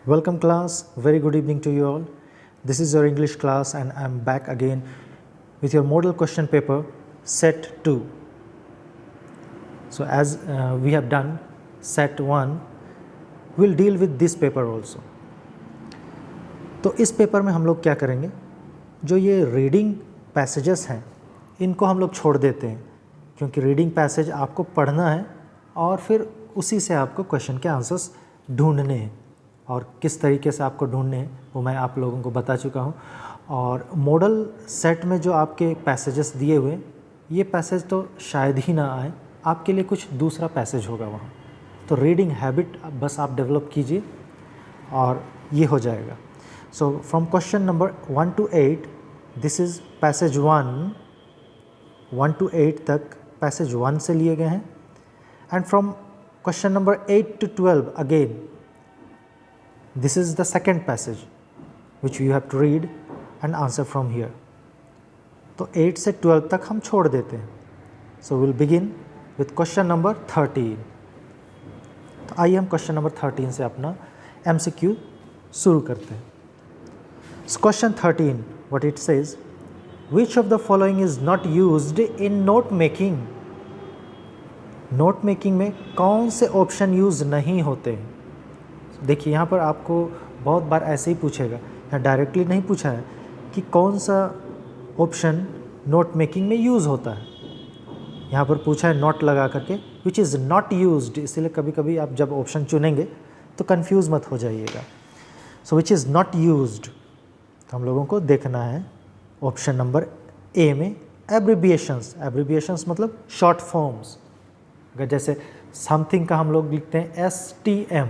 Welcome class, very good evening to you all. This is your English class and I am back again with your model question paper set 2. So as we have done set 1, we will deal with this paper also. तो इस paper में हम लोग क्या करेंगे, जो ये reading passages हैं इनको हम लोग छोड़ देते हैं, क्योंकि रीडिंग पैसेज आपको पढ़ना है और फिर उसी से आपको क्वेश्चन के आंसर्स ढूंढने हैं और किस तरीके से आपको ढूंढने हैं वो मैं आप लोगों को बता चुका हूँ। और मॉडल सेट में जो आपके पैसेजेस दिए हुए ये पैसेज तो शायद ही ना आए, आपके लिए कुछ दूसरा पैसेज होगा वहाँ। तो रीडिंग हैबिट बस आप डेवलप कीजिए और ये हो जाएगा। So from question number 1 to 8 this is passage 1 to 8 तक पैसेज 1 से लिए गए हैं। And from question number 8 to 12 again this is the second passage which you have to read and answer from here. तो 8 से 12 तक हम छोड़ देते हैं। So we'll begin with question number 13. तो आइए हम क्वेश्चन नंबर 13 से अपना MCQ शुरू करते हैं। So question 13, what it says, which of the following is not used in note making? Note making में कौन से ऑप्शन यूज़ नहीं होते हैं? देखिए यहाँ पर आपको बहुत बार ऐसे ही पूछेगा, यहाँ डायरेक्टली नहीं पूछा है कि कौन सा ऑप्शन नोट मेकिंग में यूज़ होता है। यहाँ पर पूछा है नोट लगा करके विच इज़ नॉट यूज्ड, इसलिए कभी कभी आप जब ऑप्शन चुनेंगे तो कंफ्यूज मत हो जाइएगा। सो विच इज़ नॉट यूज्ड, तो हम लोगों को देखना है ऑप्शन नंबर ए में एब्रिविएशंस। एब्रिविएशंस मतलब शॉर्ट फॉर्म्स। अगर जैसे समथिंग का हम लोग लिखते हैं STM,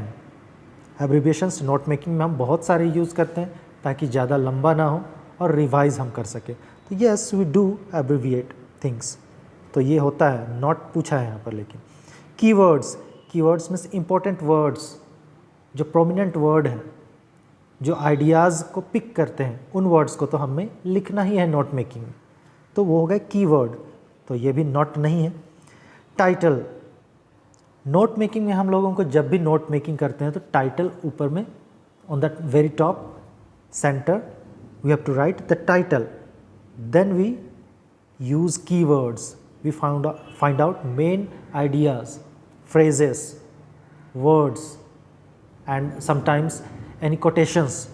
एब्रिविएशंस नोट मेकिंग में हम बहुत सारे यूज़ करते हैं ताकि ज़्यादा लंबा ना हो और रिवाइज हम कर सकें। तो yes we do abbreviate things, तो ये होता है, नॉट पूछा है यहाँ पर। लेकिन keywords, keywords means important words, जो प्रोमिनेंट वर्ड हैं, जो आइडियाज़ को पिक करते हैं, उन वर्ड्स को तो हमें लिखना ही है नोट मेकिंग में, तो वो हो गए कीवर्ड, तो ये भी नॉट नहीं है। टाइटल, नोट मेकिंग में हम लोगों को जब भी नोट मेकिंग करते हैं तो टाइटल ऊपर में on that very top center we have to write the title, then we use keywords, we find out main ideas, phrases, words and sometimes any quotations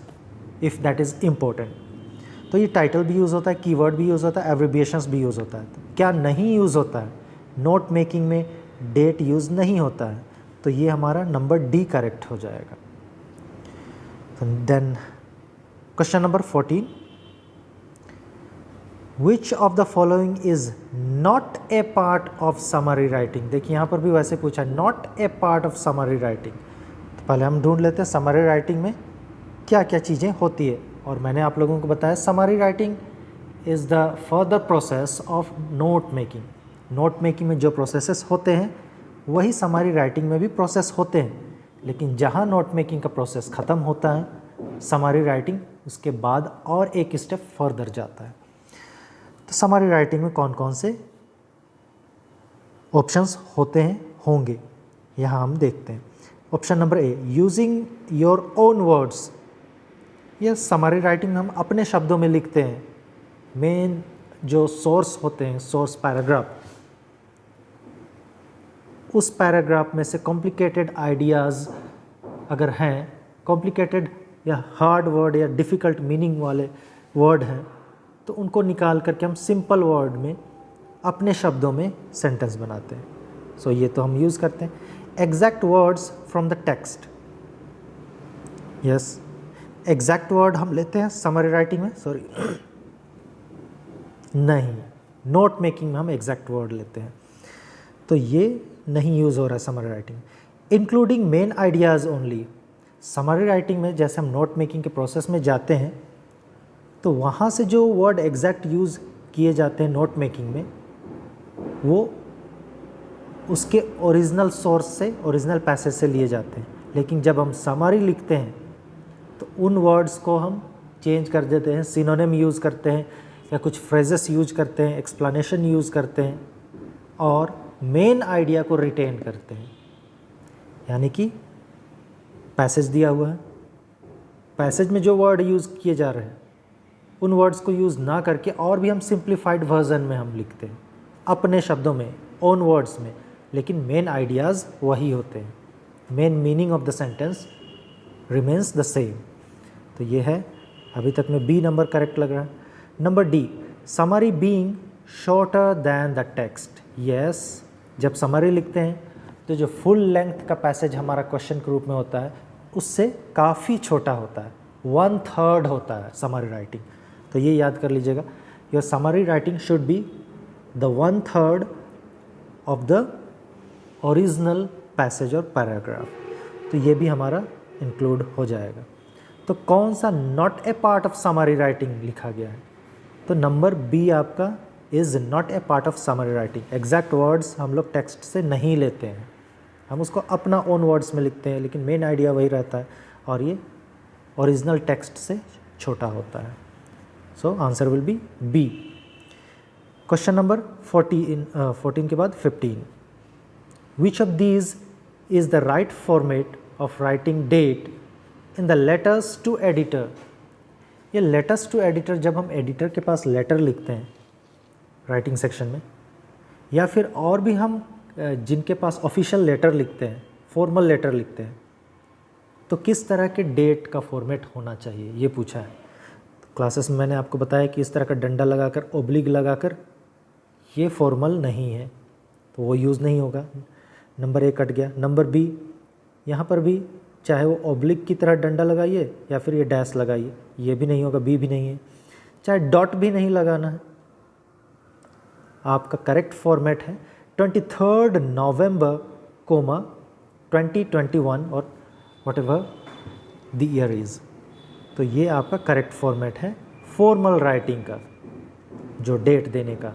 if that is important. तो ये title भी use होता है, keyword भी use होता है, abbreviations भी use होता है। तो क्या नहीं यूज़ होता है? नोट मेकिंग में डेट यूज़ नहीं होता है, तो ये हमारा नंबर डी करेक्ट हो जाएगा। Then question number 14, which of the following is not a part of summary writing? देखिए यहाँ पर भी वैसे पूछा है not a part of summary writing. तो पहले हम ढूंढ लेते हैं समरी राइटिंग में क्या क्या चीज़ें होती है, और मैंने आप लोगों को बताया summary writing is the further process of note making. Note making में जो प्रोसेसेस होते हैं वही समरी राइटिंग में भी प्रोसेस होते हैं, लेकिन जहाँ नोट मेकिंग का प्रोसेस ख़त्म होता है समरी राइटिंग उसके बाद और एक स्टेप फर्दर जाता है। तो समरी राइटिंग में कौन कौन से ऑप्शंस होते हैं, होंगे, यहाँ हम देखते हैं। Option number A, using your own words. यह समरी राइटिंग में हम अपने शब्दों में लिखते हैं। मेन जो सोर्स होते हैं, सोर्स पैराग्राफ, उस पैराग्राफ में से कॉम्प्लिकेटेड आइडियाज़ अगर हैं, कॉम्प्लिकेटेड या हार्ड वर्ड या डिफ़िकल्ट मीनिंग वाले वर्ड हैं, तो उनको निकाल करके हम सिंपल वर्ड में अपने शब्दों में सेंटेंस बनाते हैं। सो ये तो हम यूज़ करते हैं। Exact words from the text, yes exact word हम लेते हैं समरी राइटिंग में, सॉरी नहीं, नोट मेकिंग में हम एग्जैक्ट वर्ड लेते हैं, तो ये नहीं यूज़ हो रहा है summary writing. Including main ideas only, summary writing में जैसे हम नोट मेकिंग के प्रोसेस में जाते हैं तो वहाँ से जो वर्ड एग्जैक्ट यूज़ किए जाते हैं नोट मेकिंग में, वो उसके ओरिजिनल सोर्स से, ओरिजिनल पैसेज से लिए जाते हैं। लेकिन जब हम समरी लिखते हैं तो उन वर्ड्स को हम चेंज कर देते हैं, सिनोनिम यूज़ करते हैं या कुछ फ्रेजेस यूज करते हैं, एक्सप्लेनेशन यूज़ करते हैं और मेन आइडिया को रिटेन करते हैं। यानी कि पैसेज दिया हुआ है, पैसेज में जो वर्ड यूज़ किए जा रहे हैं उन वर्ड्स को यूज़ ना करके और भी हम सिंप्लीफाइड वर्जन में हम लिखते हैं अपने शब्दों में, ओन वर्ड्स में, लेकिन मेन आइडियाज़ वही होते हैं, main meaning of the sentence remains the same. तो ये है, अभी तक में बी नंबर करेक्ट लग रहा है। Number D, summary being shorter than the text. Yes, जब समरी लिखते हैं तो जो फुल लेंथ का पैसेज हमारा क्वेश्चन के रूप में होता है उससे काफ़ी छोटा होता है, 1/3 होता है समरी राइटिंग। तो ये याद कर लीजिएगा, your summary writing should be the 1/3 of the original passage और पैराग्राफ। तो ये भी हमारा इंक्लूड हो जाएगा। तो कौन सा not a part of summary writing लिखा गया है? तो नंबर बी आपका is not a part of summary writing. Exact words हम लोग टेक्स्ट से नहीं लेते हैं, हम उसको अपना ओन वर्ड्स में लिखते हैं, लेकिन मेन आइडिया वही रहता है और ये ओरिजिनल टेक्स्ट से छोटा होता है। So answer will be B. Question number 14 के बाद 15, which of these is the right format of writing date in the letters to editor. ये लेटर्स टू एडिटर, जब हम एडिटर के पास लेटर लिखते हैं राइटिंग सेक्शन में, या फिर और भी हम जिनके पास ऑफिशियल लेटर लिखते हैं, फॉर्मल लेटर लिखते हैं, तो किस तरह के डेट का फॉर्मेट होना चाहिए ये पूछा है। तो क्लासेस में मैंने आपको बताया कि इस तरह का डंडा लगाकर, ओब्लिग लगाकर, ये फॉर्मल नहीं है तो वो यूज़ नहीं होगा। नंबर ए कट गया। नंबर बी, यहाँ पर भी चाहे वो ओब्लिक की तरह डंडा लगाइए या फिर ये डैश लगाइए, ये भी नहीं होगा, बी भी नहीं है। चाहे डॉट भी नहीं लगाना है। आपका करेक्ट फॉर्मेट है 23 नवंबर, 2021 और what ever the year is. तो ये आपका करेक्ट फॉर्मेट है फॉर्मल राइटिंग का, जो डेट देने का।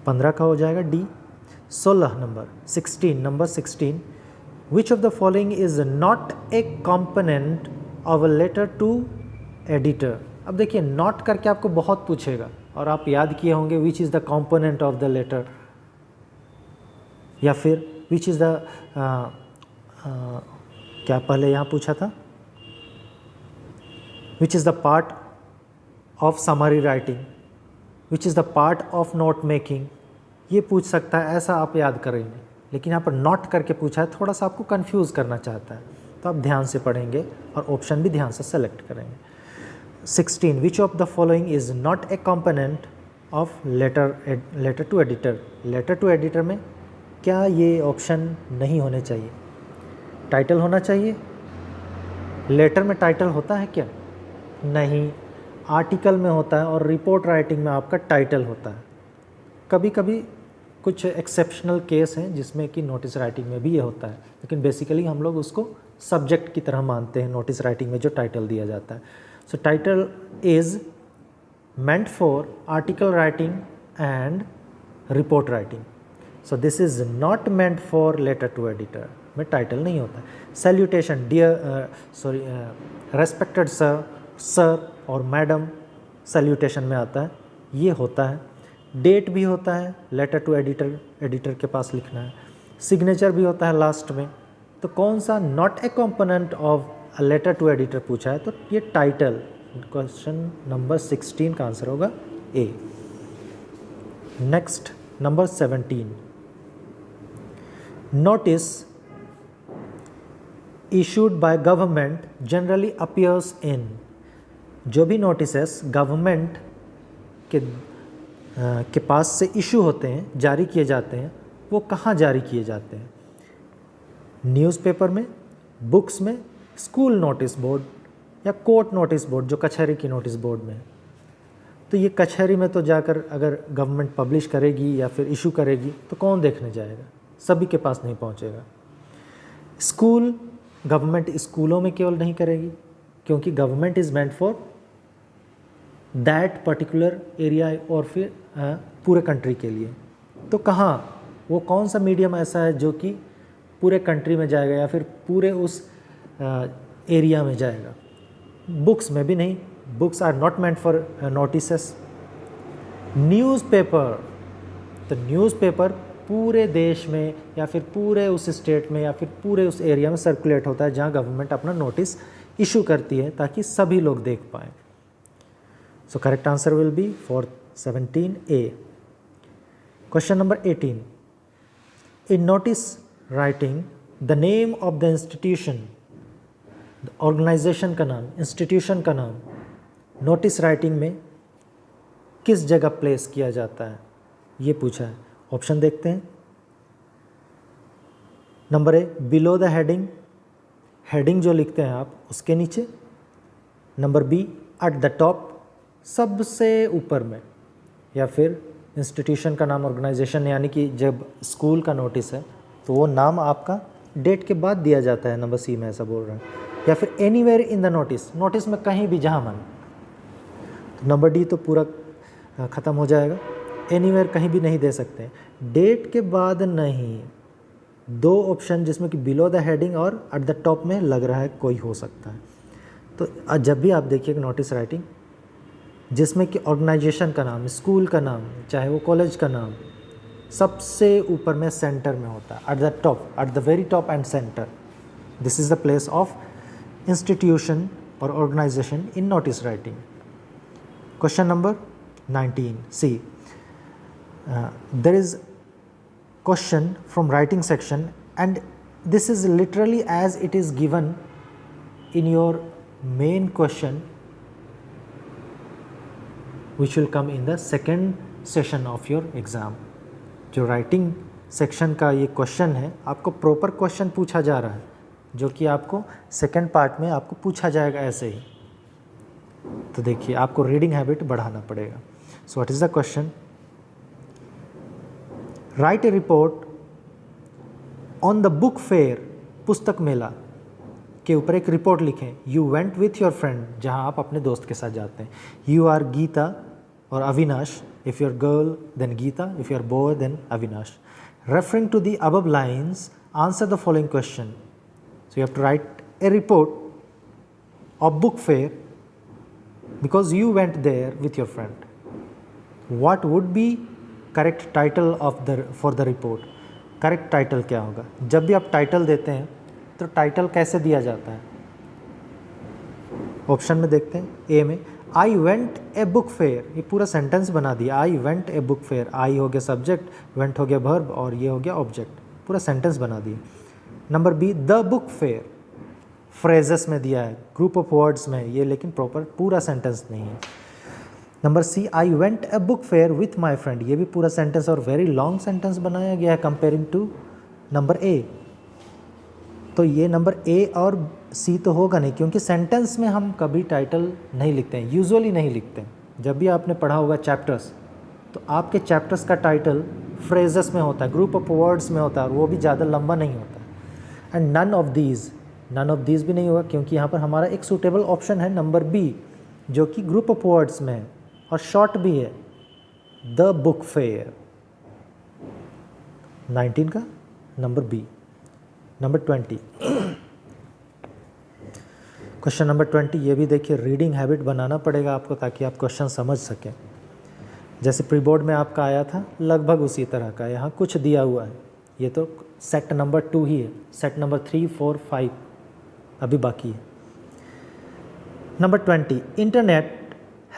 15 का हो जाएगा D. 16 number 16, which of the following is not a component of a letter to editor। अब देखिए, नॉट करके आपको बहुत पूछेगा और आप याद किए होंगे which is the component of the letter, या फिर which is the क्या पहले यहाँ पूछा था, which is the part of summary writing, which is the part of note making, ये पूछ सकता है, ऐसा आप याद करेंगे। लेकिन यहाँ पर नॉट करके पूछा है, थोड़ा सा आपको कंफ्यूज करना चाहता है, तो आप ध्यान से पढ़ेंगे और ऑप्शन भी ध्यान से सेलेक्ट करेंगे। 16, which of the following is not a component of letter to editor. Letter to editor में क्या ये ऑप्शन नहीं होने चाहिए? टाइटल होना चाहिए। लेटर में टाइटल होता है क्या? नहीं, आर्टिकल में होता है और रिपोर्ट राइटिंग में आपका टाइटल होता है। कभी कभी कुछ एक्सेप्शनल केस हैं जिसमें कि नोटिस राइटिंग में भी ये होता है, लेकिन बेसिकली हम लोग उसको सब्जेक्ट की तरह मानते हैं नोटिस राइटिंग में जो टाइटल दिया जाता है। सो title is meant for article writing and report writing. So this is not meant for letter to editor में टाइटल नहीं होता है। Salutation, dear respected sir, sir और मैडम सैल्यूटेशन में आता है, ये होता है। डेट भी होता है, लेटर टू एडिटर के पास लिखना है। सिग्नेचर भी होता है लास्ट में। तो कौन सा not a component of a letter to editor पूछा है, तो ये टाइटल। क्वेश्चन नंबर 16 का आंसर होगा A. Next number 17, notice issued by government generally appears in। जो भी नोटिसेस गवर्नमेंट के पास से इशू होते हैं, जारी किए जाते हैं, वो कहाँ जारी किए जाते हैं? न्यूज़पेपर में, बुक्स में, स्कूल नोटिस बोर्ड या कोर्ट नोटिस बोर्ड जो कचहरी की नोटिस बोर्ड में है। तो ये कचहरी में तो जाकर अगर गवर्नमेंट पब्लिश करेगी या फिर इशू करेगी तो कौन देखने जाएगा? सभी के पास नहीं पहुंचेगा। स्कूल, गवर्नमेंट स्कूलों में केवल नहीं करेगी, क्योंकि government is meant for that particular area और फिर पूरे कंट्री के लिए। तो कहाँ, वो कौन सा मीडियम ऐसा है जो कि पूरे कंट्री में जाएगा या फिर पूरे उस एरिया में जाएगा? बुक्स में भी नहीं, books are not meant for notices. Newspaper, तो न्यूज़पेपर पूरे देश में या फिर पूरे उस स्टेट में या फिर पूरे उस एरिया में सर्कुलेट होता है जहाँ गवर्नमेंट अपना नोटिस इशू करती है ताकि सभी लोग देख पाएँ. So correct answer will be for 17A. Question number 18. In notice writing the name of the institution, organisation का नाम, इंस्टीट्यूशन का नाम नोटिस राइटिंग में किस जगह प्लेस किया जाता है, ये पूछा है. ऑप्शन देखते हैं. Number A, below the heading, heading जो लिखते हैं आप उसके नीचे. Number B, at the top, सबसे ऊपर में. या फिर इंस्टीट्यूशन का नाम, ऑर्गेनाइजेशन, यानी कि जब स्कूल का नोटिस है तो वो नाम आपका डेट के बाद दिया जाता है. नंबर सी में ऐसा बोल रहा है. या फिर anywhere in the notice, notice में कहीं भी जहाँ मन. तो नंबर डी तो पूरा ख़त्म हो जाएगा. एनीवेयर कहीं भी नहीं दे सकते. डेट के बाद नहीं, दो ऑप्शन जिसमें कि बिलो द हेडिंग और एट द टॉप में लग रहा है कोई हो सकता है. तो जब भी आप देखिए नोटिस राइटिंग जिसमें कि ऑर्गेनाइजेशन का नाम, स्कूल का नाम, चाहे वो कॉलेज का नाम, सबसे ऊपर में सेंटर में होता है. At the top, at the very top and centre. This is the place of institution और organisation in notice writing. Question number 19. C, there is question from writing section and this is literally as it is given in your main question which will come in the second session of your exam. जो writing section का ये question है, आपको proper question पूछा जा रहा है जो कि आपको second part में आपको पूछा जाएगा ऐसे ही. तो देखिए आपको reading habit बढ़ाना पड़ेगा. So what is the question? Right a report on the book fair, पुस्तक मेला के ऊपर एक रिपोर्ट लिखें. You went with your friend, जहां आप अपने दोस्त के साथ जाते हैं. यू आर गीता और Avinash. If you are girl then Geeta, if you are boy then Avinash. Referring to the above lines answer the following question. So you have to write a report of book fair because you went there with your friend. What would be correct title of the for the report. Correct title क्या होगा? जब भी आप title देते हैं तो title कैसे दिया जाता है? ऑप्शन में देखते हैं. ए में I went a book fair, ये पूरा सेंटेंस बना दिया. I went a book fair, I हो गया सब्जेक्ट, वेंट हो गया वर्ब और ये हो गया ऑब्जेक्ट. पूरा सेंटेंस बना दिया. Number B, the book fair, phrases में दिया है, ग्रुप ऑफ वर्ड्स में ये, लेकिन प्रॉपर पूरा सेंटेंस नहीं है. Number C, I went a book fair with my friend, ये भी पूरा सेंटेंस और वेरी लॉन्ग सेंटेंस बनाया गया है कंपेयरिंग टू नंबर ए. तो ये नंबर ए और सी तो होगा नहीं, क्योंकि सेंटेंस में हम कभी टाइटल नहीं लिखते हैं, यूजुअली नहीं लिखते हैं. जब भी आपने पढ़ा होगा चैप्टर्स, तो आपके चैप्टर्स का टाइटल फ्रेजेस में होता है, ग्रुप ऑफ वर्ड्स में होता है, और वो भी ज़्यादा लंबा नहीं होता. एंड नन ऑफ दीज भी नहीं होगा, क्योंकि यहाँ पर हमारा एक सूटेबल ऑप्शन है नंबर बी, जो कि ग्रुप ऑफ वर्ड्स में है और शॉर्ट भी है, द बुक फेयर. 19 का number B. Number 20, question number 20, ये भी देखिए रीडिंग हैबिट बनाना पड़ेगा आपको ताकि आप क्वेश्चन समझ सकें. जैसे प्री बोर्ड में आपका आया था लगभग उसी तरह का यहाँ कुछ दिया हुआ है. ये तो सेट नंबर 2 ही है, सेट नंबर 3, 4, 5 अभी बाकी है. Number 20, internet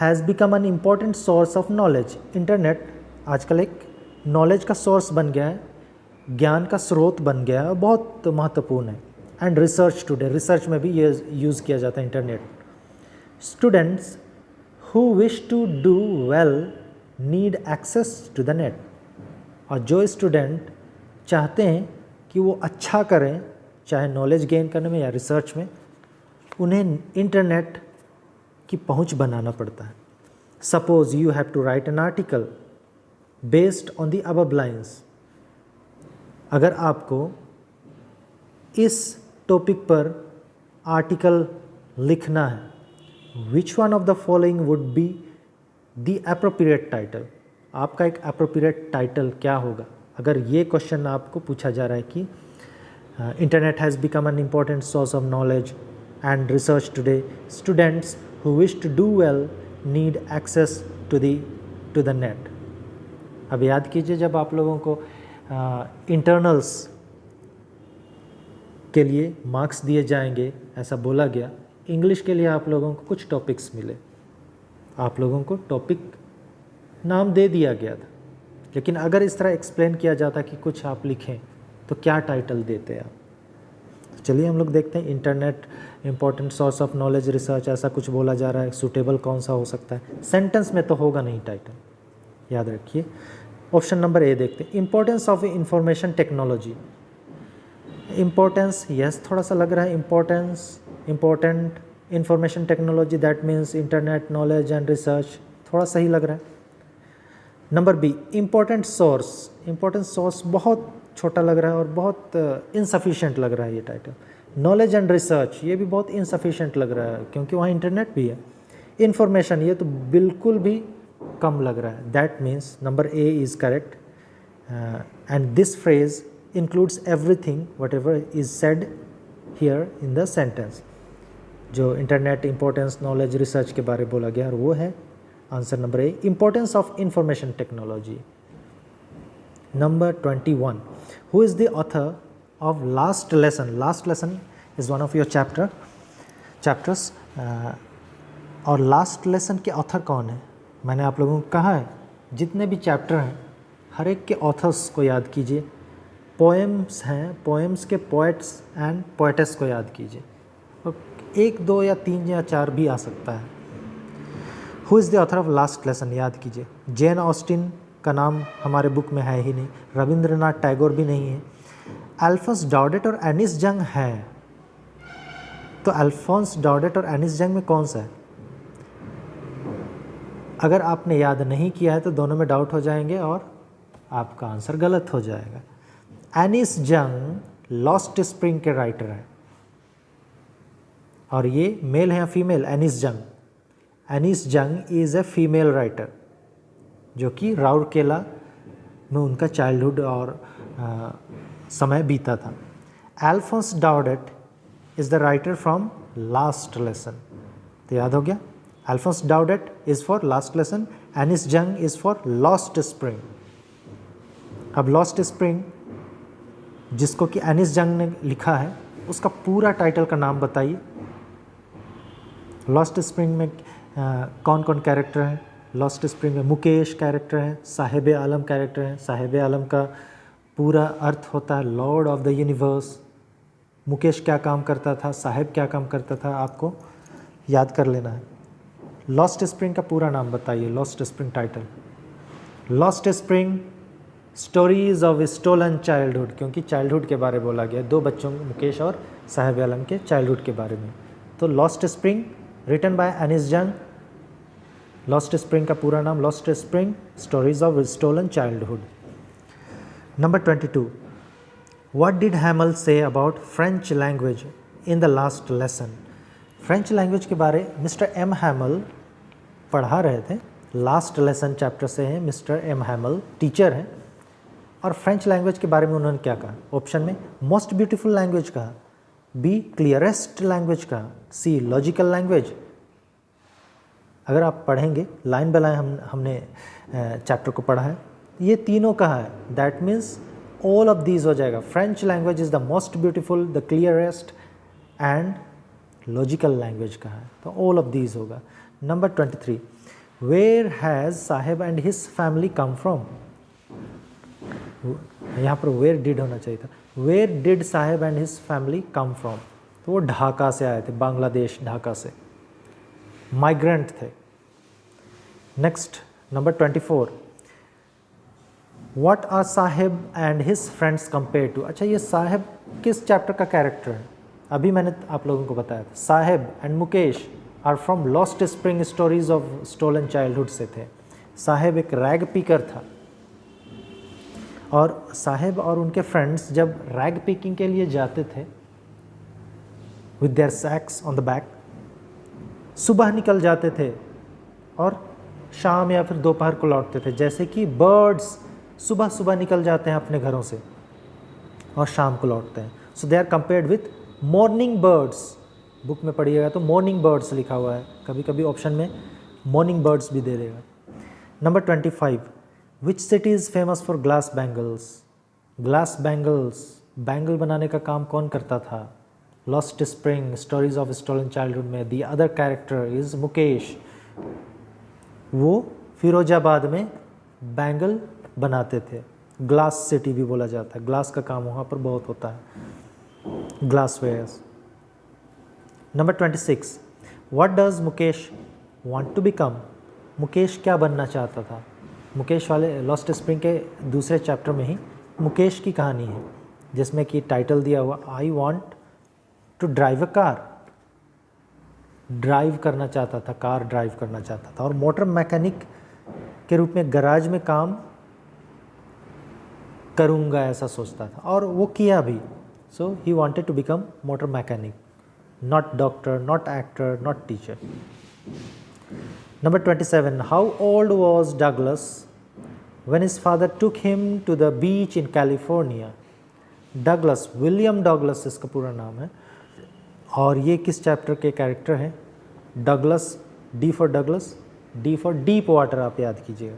has become an important source of knowledge. Internet आजकल एक नॉलेज का सोर्स बन गया है, ज्ञान का स्रोत बन गया है और बहुत महत्वपूर्ण है. एंड रिसर्च टुडे, रिसर्च में भी ये यूज़ किया जाता है internet. Students who wish to do well need access to the net. और जो स्टूडेंट चाहते हैं कि वो अच्छा करें, चाहे नॉलेज गेन करने में या रिसर्च में, उन्हें इंटरनेट की पहुंच बनाना पड़ता है. Suppose you have to write an article based on the above lines. अगर आपको इस टॉपिक पर आर्टिकल लिखना है, which one of the following would be the appropriate title. आपका एक एप्रोप्रिएट टाइटल क्या होगा? अगर ये क्वेश्चन आपको पूछा जा रहा है कि internet has become an important source of knowledge and research today, students who wish to do well need access to the net. अब याद कीजिए जब आप लोगों को इंटरनल्स के लिए मार्क्स दिए जाएंगे, ऐसा बोला गया। इंग्लिश के लिए आप लोगों को कुछ टॉपिक्स मिले, आप लोगों को टॉपिक नाम दे दिया गया था, लेकिन अगर इस तरह एक्सप्लेन किया जाता कि कुछ आप लिखें तो क्या टाइटल देते आप। तो चलिए हम लोग देखते हैं। Internet important source of knowledge research, ऐसा कुछ बोला जा रहा है। सूटेबल कौन सा हो सकता है? सेंटेंस में तो होगा नहीं टाइटल, याद रखिए। ऑप्शन नंबर ए देखते हैं, importance of information technology. Importance, yes थोड़ा सा लग रहा है। Important information technology, that means internet knowledge and research, थोड़ा सही लग रहा है। Number B, important source. Important source बहुत छोटा लग रहा है और बहुत इनसफिशिएंट लग रहा है ये टाइटल। नॉलेज एंड रिसर्च, ये भी बहुत इनसफिशिएंट लग रहा है क्योंकि वहाँ इंटरनेट भी है। इंफॉर्मेशन, ये तो बिल्कुल भी कम लग रहा है। That means number A is correct and this phrase includes everything whatever is said here in the sentence। जो इंटरनेट इम्पोर्टेंस नॉलेज रिसर्च के बारे में बोला गया और वो है answer number A, importance of information technology. Number 21, who is the author of last lesson. Last lesson is one of your chapters और लास्ट लेसन के ऑथर कौन है? मैंने आप लोगों को कहा है जितने भी चैप्टर हैं हर एक के ऑथर्स को याद कीजिए। पोएम्स हैं, पोएम्स के पोएट्स एंड पोएटेस को याद कीजिए, और एक दो या तीन या चार भी आ सकता है। Who is the author of last lesson याद कीजिए। जेन ऑस्टिन का नाम हमारे बुक में है ही नहीं, रविंद्रनाथ टैगोर भी नहीं है। अल्फोंस डॉडेट और एनिस जंग है, तो अल्फोंस डॉडेट और एनिस जंग में कौन सा है? अगर आपने याद नहीं किया है तो दोनों में डाउट हो जाएंगे और आपका आंसर गलत हो जाएगा। एनिस जंग लॉस्ट स्प्रिंग के राइटर हैं और ये मेल है या फीमेल? एनिस जंग। एनिस Jung is a female writer जो कि राउरकेला में उनका चाइल्डहुड और समय बीता था। Alphonse Daudet is the writer from last lesson, तो याद हो गया। Alphonse Daudet is for last lesson, Anees Jung is for lost spring. अब लॉस्ट स्प्रिंग जिसको कि एनिस जंग ने लिखा है उसका पूरा टाइटल का नाम बताइए। लॉस्ट स्प्रिंग में कौन कौन कैरेक्टर हैं? लॉस्ट स्प्रिंग में मुकेश कैरेक्टर हैं, साहिब आलम कैरेक्टर हैं। साहिब आलम का पूरा अर्थ होता है Lord of the universe. Mukesh क्या काम करता था, साहिब क्या काम करता था, आपको याद कर लेना है। लॉस्ट स्प्रिंग का पूरा नाम बताइए, lost spring title. Lost spring stories of stolen childhood, क्योंकि चाइल्डहुड के बारे में बोला गया, दो बच्चों मुकेश और साहिब आलम के चाइल्डहुड के बारे में। तो lost spring written by Anees Jung. Lost spring का पूरा नाम lost spring stories of stolen childhood. Number 22, what did Hamel say about French language in the last lesson. French language के बारे मिस्टर एम हैमल पढ़ा रहे थे। लास्ट लेसन चैप्टर से हैं मिस्टर एम हैमल, टीचर हैं। और फ्रेंच लैंग्वेज के बारे में उन्होंने क्या कहा? ऑप्शन में मोस्ट ब्यूटीफुल लैंग्वेज कहा, बी क्लियरेस्ट लैंग्वेज कहा, सी लॉजिकल लैंग्वेज। अगर आप पढ़ेंगे लाइन बाय लाइन हमने चैप्टर को पढ़ा है, ये तीनों कहा है, that means all of these हो जाएगा। French language is the most beautiful, the clearest and logical language कहा है, तो ऑल ऑफ दीज होगा। Number 23, where has Sahib and his family come from. यहाँ पर वेयर डिड होना चाहिए था। Where did Sahib and his family come from, तो वो ढाका से आए थे, बांग्लादेश ढाका से, माइग्रेंट थे। Next number 24, what are Sahib and his friends compare to. अच्छा, ये साहिब किस चैप्टर का कैरेक्टर है? अभी मैंने आप लोगों को बताया था, Sahib and Mukesh are from lost spring stories of stolen childhood से थे। साहिब एक रैग पिकर था और साहिब और उनके फ्रेंड्स जब रैग पिकिंग के लिए जाते थे with their sacks on the back, सुबह निकल जाते थे और शाम या फिर दोपहर को लौटते थे। जैसे कि बर्ड्स सुबह सुबह निकल जाते हैं अपने घरों से और शाम को लौटते हैं। So they are compared with morning birds. Book में पढ़िएगा तो मॉर्निंग बर्ड्स लिखा हुआ है, कभी कभी ऑप्शन में मॉर्निंग बर्ड्स भी दे देगा। Number 25, which city is famous for glass bangles. Glass bangles, bangle बनाने का काम कौन करता था? Lost spring, stories of stolen childhood में the other character is Mukesh, वो फिरोजाबाद में बैंगल बनाते थे। ग्लास सिटी भी बोला जाता है, ग्लास का काम वहाँ पर बहुत होता है, glass wares. Number 26, what does Mukesh want to become? Mukesh क्या बनना चाहता था? मुकेश वाले लॉस्ट स्प्रिंग के दूसरे चैप्टर में ही मुकेश की कहानी है, जिसमें कि टाइटल दिया हुआ I want to drive a car, drive करना चाहता था, कार ड्राइव करना चाहता था, और मोटर मैकेनिक के रूप में गराज में काम करूँगा ऐसा सोचता था, और वो किया भी। So he wanted to become motor mechanic, not doctor, not actor, not teacher. Number 27, how old was Douglas when his father took him to the beach in California? Douglas, William Douglas इसका पूरा नाम है, और ये किस chapter के character हैं? Douglas, D for Douglas, D for deep water, आप याद कीजिएगा।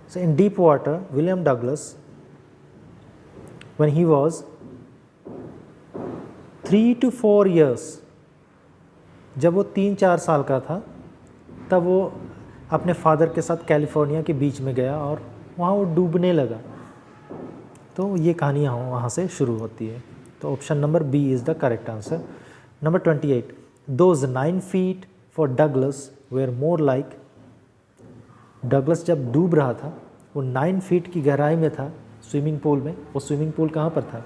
So in deep water William Douglas when he was 3 to 4 years, जब वो 3-4 साल का था, तब वो अपने फादर के साथ कैलिफोर्निया के बीच में गया और वहाँ वो डूबने लगा। तो ये कहानियाँ वहाँ से शुरू होती है। तो option number B is the correct answer. Number 28, those 9 feet for Douglas were more like, Douglas जब डूब रहा था वो 9 feet की गहराई में था स्विमिंग पूल में। वो स्विमिंग पूल कहाँ पर था?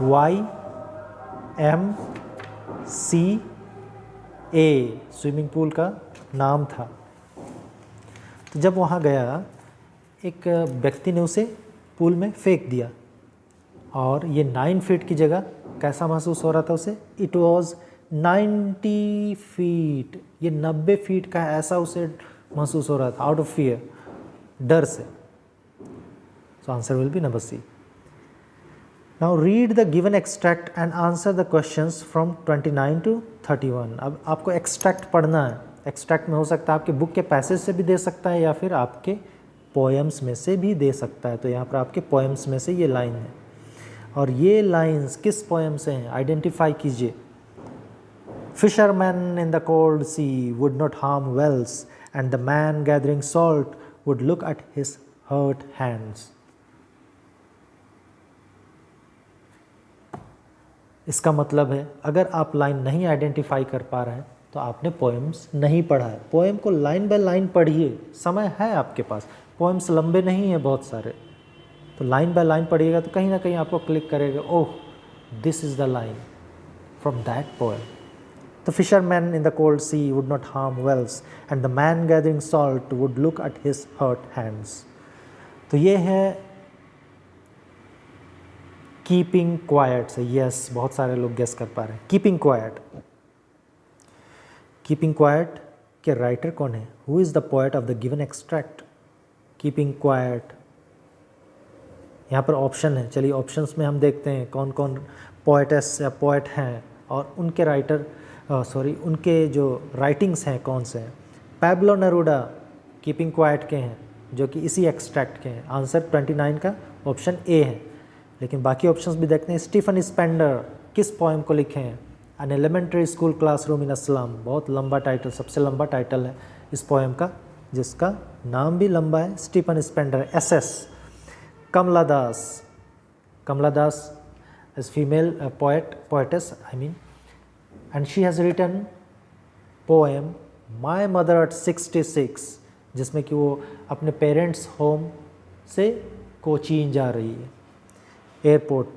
YMCA स्विमिंग पूल का नाम था। तो जब वहाँ गया, एक व्यक्ति ने उसे पूल में फेंक दिया, और ये 9 feet की जगह कैसा महसूस हो रहा था उसे? इट वॉज 90 feet, ये 90 feet का ऐसा उसे महसूस हो रहा था, आउट ऑफ फियर, डर से। So answer will be number C. Now read the given extract and answer the questions from 29 to 31। अब आपको एक्सट्रैक्ट पढ़ना है। एक्सट्रैक्ट में हो सकता है आपके बुक के पैसेज से भी दे सकता है, या फिर आपके पोएम्स में से भी दे सकता है। तो यहाँ पर आपके पोएम्स में से ये लाइन है, और ये लाइंस किस पोएम से हैं आइडेंटिफाई कीजिए। Fisherman in the cold sea would not harm whales, and the man gathering salt would look at his hurt hands. इसका मतलब है, अगर आप लाइन नहीं आइडेंटिफाई कर पा रहे हैं तो आपने पोएम्स नहीं पढ़ा है। पोएम को लाइन बाय लाइन पढ़िए, समय है आपके पास, पोएम्स लंबे नहीं हैं बहुत सारे, तो लाइन बाय लाइन पढ़िएगा तो कहीं ना कहीं आपको क्लिक करेगा, oh this is the line from that poem. The fisherman in the cold sea would not harm whales, and the man gathering salt would look at his hurt hands. तो ये है कीपिंग क्वाइट से। Yes, बहुत सारे लोग guess कर पा रहे हैं। कीपिंग क्वाइट, कीपिंग क्वाइट के राइटर कौन है? Who is the poet of the given extract? Keeping quiet, यहाँ पर ऑप्शन है। चलिए ऑप्शंस में हम देखते हैं कौन कौन पोएटेस या पोएट हैं, और उनके राइटर उनके जो राइटिंग्स हैं कौन से हैं। पैब्लो नेरूडा कीपिंग क्वाइट के हैं, जो कि इसी एक्सट्रैक्ट के हैं। आंसर 29 का ऑप्शन ए है, लेकिन बाकी ऑप्शंस भी देखते हैं। स्टीफन स्पेंडर किस पोएम को लिखे हैं? An elementary school classroom in a slum, बहुत लंबा टाइटल, सबसे लंबा टाइटल है इस पोएम का, जिसका नाम भी लंबा है, Stephen Spender, SS। Kamala Das, Kamala Das is female poetess I mean, and she has written poem my mother at 66, जिसमें कि वो अपने पेरेंट्स होम से कोचीन जा रही है एयरपोर्ट,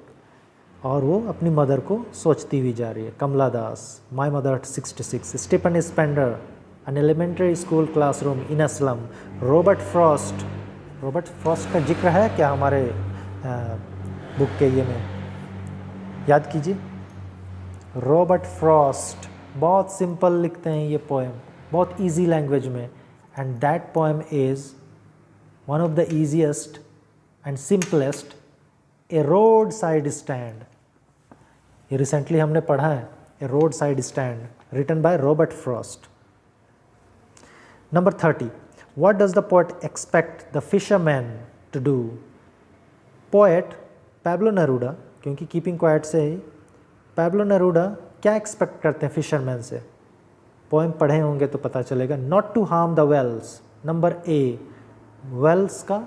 और वो अपनी मदर को सोचती हुई जा रही है। Kamala Das, my mother at 66। Stephen Spender, an elementary school classroom in a slum. Robert Frost, Robert Frost का जिक्र है क्या हमारे बुक के ये में? याद कीजिए, रॉबर्ट फ्रॉस्ट बहुत सिंपल लिखते हैं ये पोएम, बहुत इजी लैंग्वेज में, and that poem is one of the easiest and simplest, a road side stand. ये रिसेंटली हमने पढ़ा है, a road side stand, written by Robert Frost. Number 30, what does the poet expect the fisherman to do? Poet Pablo Neruda, क्योंकि keeping quite से ही Pablo नेरूडा क्या expect करते हैं fisherman से? पोएम पढ़े होंगे तो पता चलेगा। Not to harm the whales, number A, whales का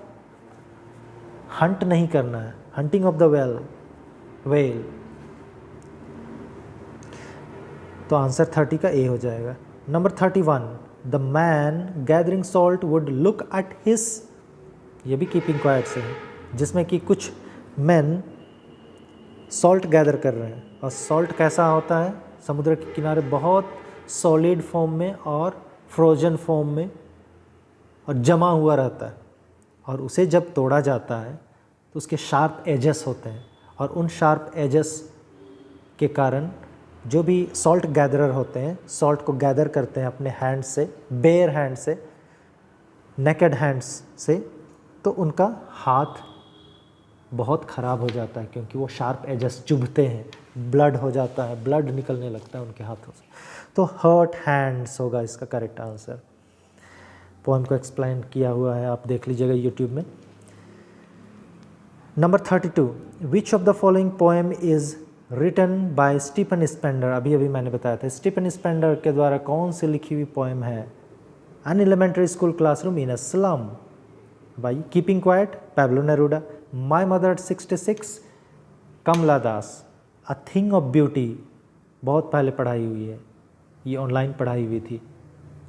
हंट नहीं करना है, हंटिंग ऑफ द वेल। तो आंसर 30 का ए हो जाएगा। Number 31, the man gathering salt would look at his, ये भी कीपिंग क्वाइट से है, जिसमें कि कुछ मैन सॉल्ट गैदर कर रहे हैं। और सॉल्ट कैसा होता है? समुद्र के किनारे बहुत सॉलिड फॉर्म में और फ्रोजन फॉर्म में और जमा हुआ रहता है, और उसे जब तोड़ा जाता है तो उसके शार्प एजेस होते हैं, और उन शार्प एजेस के कारण जो भी सॉल्ट गैदरर होते हैं सॉल्ट को गैदर करते हैं अपने हैंड से, बेयर हैंड से, नेकेड हैंड्स से, तो उनका हाथ बहुत ख़राब हो जाता है, क्योंकि वो शार्प एजेस चुभते हैं, ब्लड हो जाता है, ब्लड निकलने लगता है उनके हाथों से। तो हर्ट हैंड्स होगा इसका करेक्ट आंसर। पोएम को एक्सप्लेन किया हुआ है, आप देख लीजिएगा यूट्यूब में। Number 32, which of the following poem is written by Stephen Spender? अभी मैंने बताया था, स्टीफन स्पेंडर के द्वारा कौन सी लिखी हुई पोएम है? An elementary school classroom in a slum by keeping quiet, Pablo Neruda. My mother 66, Kamala Das. A thing of beauty, बहुत पहले पढ़ाई हुई है, ये ऑनलाइन पढ़ाई हुई थी।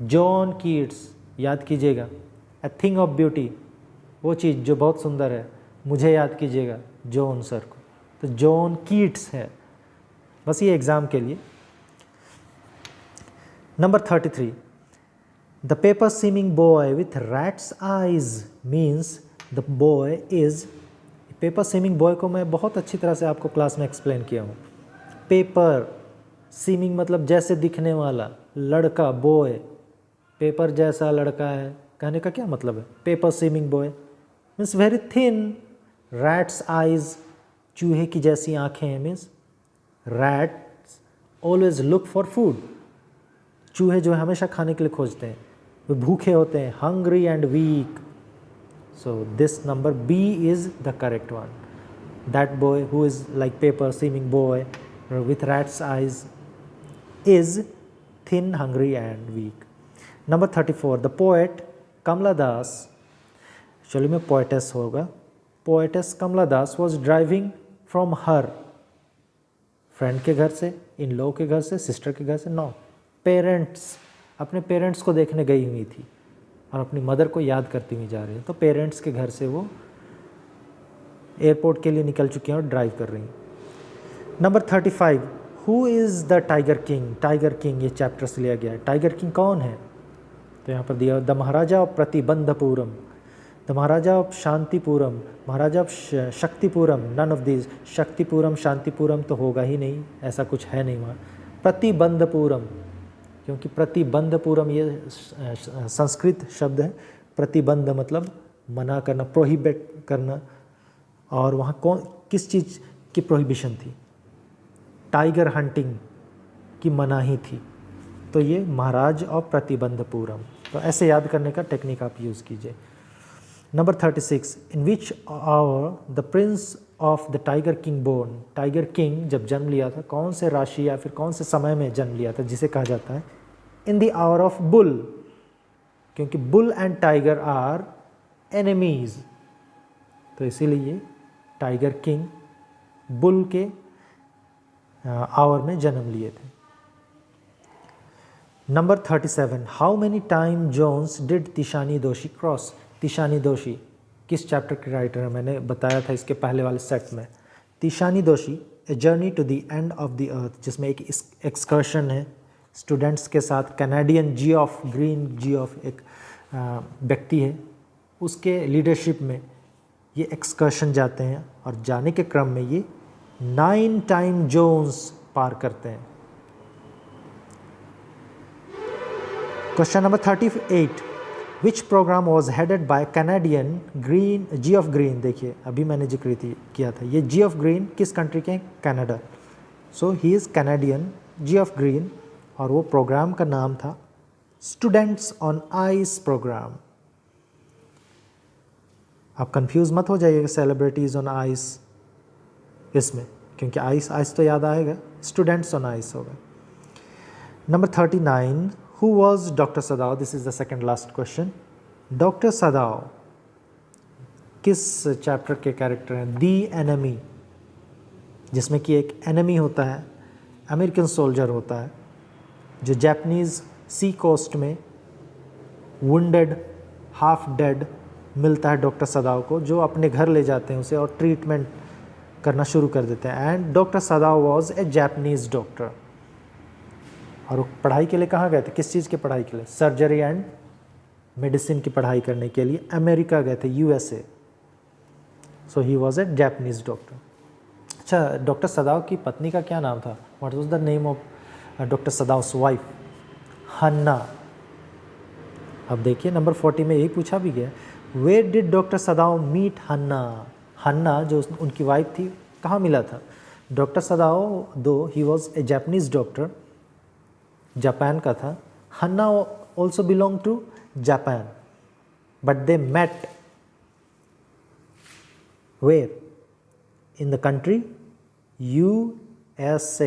जॉन कीट्स, याद कीजिएगा, अ थिंग ऑफ ब्यूटी, वो चीज़ जो बहुत सुंदर है, मुझे याद कीजिएगा जॉन सर को, तो जॉन कीट्स है, बस ये एग्ज़ाम के लिए। Number 33, the paper seeming boy with rats eyes means the boy is. Paper seeming boy को मैं बहुत अच्छी तरह से आपको क्लास में एक्सप्लेन किया हूँ। पेपर सीमिंग मतलब जैसे दिखने वाला, लड़का, बॉय, पेपर जैसा लड़का है, कहने का क्या मतलब है? Paper seeming boy means very thin. Rat's eyes, चूहे की जैसी आँखें हैं, means rats always look for food, चूहे जो है हमेशा खाने के लिए खोजते हैं, वे भूखे होते हैं, hungry and weak. So this number B is the correct one. That boy who is like paper seeming boy with rats eyes is thin, hungry and weak. Number 34, the poet Kamala Das, चलिए में पोएटेस होगा, poetess Kamala Das was driving from her friend के घर से, in law के घर से, sister के घर से, नो, पेरेंट्स, अपने पेरेंट्स को देखने गई हुई थी और अपनी मदर को याद करती हुई जा रही है, तो पेरेंट्स के घर से वो एयरपोर्ट के लिए निकल चुकी हैं और ड्राइव कर रही हैं। Number 35, who is the tiger king? Tiger king ये चैप्टर से लिया गया है। टाइगर किंग कौन है? तो यहाँ पर दिया, the Maharaja of Pratibandapuram, the Maharaja of Shantipuram, Maharaja of Shaktipuram, none of these. Shaktipuram, Shantipuram तो होगा ही नहीं, ऐसा कुछ है नहीं वहाँ। प्रतिबंधपुरम, क्योंकि प्रतिबंधपुरम ये संस्कृत शब्द है, प्रतिबंध मतलब मना करना, प्रोहिबिट करना, और वहाँ कौन किस चीज़ की प्रोहिबिशन थी? टाइगर हंटिंग की मनाही थी, तो ये महाराज ऑफ प्रतिबंधपुरम। तो ऐसे याद करने का टेक्निक आप यूज़ कीजिए। Number 36, in which hour the prince of the tiger king born? Tiger king जब जन्म लिया था, कौन से राशि या फिर कौन से समय में जन्म लिया था, जिसे कहा जाता है in the hour of bull, क्योंकि bull and tiger are enemies, तो इसीलिए टाइगर किंग बुल के आवर में जन्म लिए थे। Number 37, how many time zones did Tishani Doshi cross? Tishani दोषी किस चैप्टर के राइटर है? मैंने बताया था इसके पहले वाले सेट में। Tishani Doshi, a journey to the end of the earth, जिसमें एक एक्सकर्शन है स्टूडेंट्स के साथ। कैनेडियन जियोफ ग्रीन, जियोफ एक व्यक्ति है, उसके लीडरशिप में ये एक्सकर्शन जाते हैं, और जाने के क्रम में ये 9 टाइम जोन्स पार करते हैं। Question number 38, which programme was headed by Canadian green, Geoff green? देखिए अभी मैंने जिक्र किया था, ये जियोफ ग्रीन किस कंट्री के हैं? Canada. So he is Canadian Geoff green, और वो प्रोग्राम का नाम था स्टूडेंट्स ऑन आइस प्रोग्राम। आप कंफ्यूज मत हो जाइएगा सेलिब्रिटीज़ ऑन आइस इसमें, क्योंकि आइस तो याद आएगा, स्टूडेंट्स ऑन आइस होगा। Number 39, who was doctor सदाव? This is the second last question. Doctor सदाव किस चैप्टर के कैरेक्टर हैं? दी एनिमी, जिसमें कि एक एनिमी होता है, अमेरिकन सोल्जर होता है, जो जापानीज़ सी कोस्ट में वुंडेड, हाफ डेड मिलता है डॉक्टर सदाव को, जो अपने घर ले जाते हैं उसे और ट्रीटमेंट करना शुरू कर देते हैं। And doctor सदाव was a Japanese doctor. और वो पढ़ाई के लिए कहाँ गए थे? किस चीज़ की पढ़ाई के लिए? सर्जरी एंड मेडिसिन की पढ़ाई करने के लिए अमेरिका गए थे, USA. So he was a Japanese doctor. अच्छा, डॉक्टर सदाव की पत्नी का क्या नाम था? What was the name of doctor Sadao's wife? Hannah. अब देखिए नंबर 40 में यही पूछा भी गया, where did doctor Sadao meet Hannah? Hannah जो उनकी वाइफ थी, कहाँ मिला था? Doctor Sadao though he was a Japanese doctor, Japan का था। Hannah also belong to Japan, but they met where? in the country USA,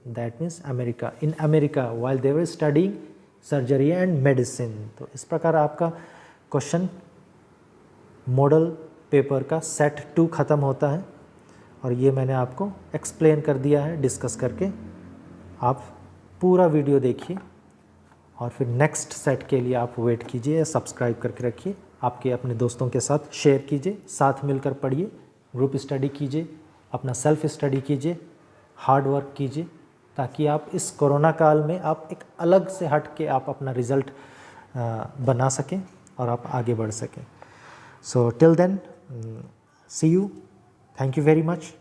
that means America, in America while they were studying surgery and medicine। तो इस प्रकार आपका question model paper का set 2 ख़त्म होता है, और ये मैंने आपको एक्सप्लेन कर दिया है डिस्कस करके। आप पूरा वीडियो देखिए और फिर नेक्स्ट सेट के लिए आप वेट कीजिए या सब्सक्राइब करके रखिए, आपके अपने दोस्तों के साथ शेयर कीजिए, साथ मिलकर पढ़िए, ग्रुप स्टडी कीजिए, अपना सेल्फ स्टडी कीजिए, हार्ड वर्क कीजिए, ताकि आप इस कोरोना काल में आप एक अलग से हट के आप अपना रिज़ल्ट बना सकें और आप आगे बढ़ सकें। So till then, see you, thank you very much.